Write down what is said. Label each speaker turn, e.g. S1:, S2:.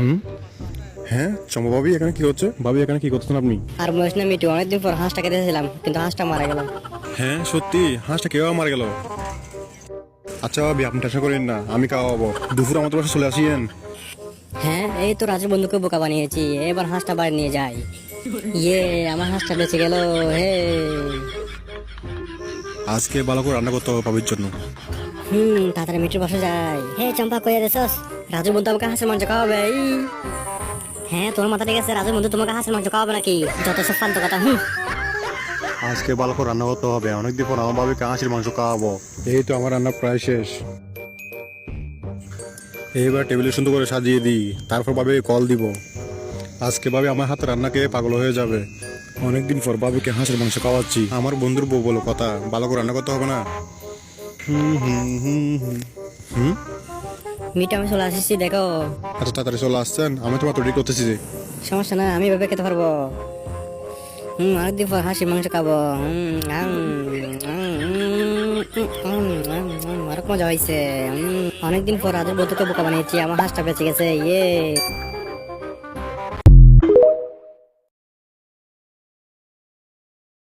S1: হুম। হ্যাঁ চম্পা ভাবি এখানে কি হচ্ছে? ভাবি এখানে কি করতেছেন আপনি?
S2: আর বলিস না মিটু, অনেকদিন পর হাঁসটাকে দেখেছিলাম কিন্তু হাঁসটা মারা গেল।
S1: হ্যাঁ সত্যি হাঁসটা কেউ মারা গেল। আচ্ছা ভাবি আপনি টেনশন করেন না, আমি খাওয়াবো। দুপুর আমাদের বাসায় চলে আসিয়েন।
S2: হ্যাঁ, এই তো রাজু বন্ধুকে বোকা বানিয়েছি, এবার হাঁসটা বাড়ি নিয়ে যাই। ইয়ে, আমার হাঁসটা বেঁচে গেল। হে।
S1: আজকে ভালো করে রান্না করতে হবে ভাবির জন্য।
S2: তাড়াতাড়ি মিটুর বাসা যাই। হে চম্পা, কই রেছস? রাজু বন্ধু আমাকে হাঁসের মাংস খাওয়াবে। হ্যাঁ, তোমার মাথা ঠিক আছে? রাজু বন্ধু তোমাকে হাঁসের মাংস খাওয়াবে নাকি? যত সব ফালতু কথা।
S1: আজকে ভালো করে রান্না করতে হবে, অনেকদিন পর আমার ভাবিকে হাঁসের মাংস খাওয়াবো। এই তো আমার রান্না প্রায় শেষ। এইবার টেবিলে সুন্দর করে সাজিয়ে দিই, তারপর ভাবে কল দিব। আজকে ভাবে আমার হাতে রান্না খেয়ে পাগল হয়ে যাবে। অনেকদিন পর ভাবিকে হাঁসের মাংস খাওয়াচ্ছি। আমার বন্ধুর বউ বলো কথা, ভালো করে রান্না করতে হবে না? হুম হুম হুম হুম হুম।
S2: মিটু, আমি চলে আসছি, দেখো।
S1: এত তাড়াতাড়ি চলে আসছেন? আমি তোমার তৈরি করতেছি যে।
S2: সমস্যা না, আমি ভেবে খেতে পারবো। অনেকদিন পর হাঁসের মাংস খাবো। অনেক মজা হয়েছে। অনেকদিন পর রাজুর বন্ধুকে বোকা বানিয়েছি, আমার হাঁসটা বেঁচে গেছে। ইয়ে।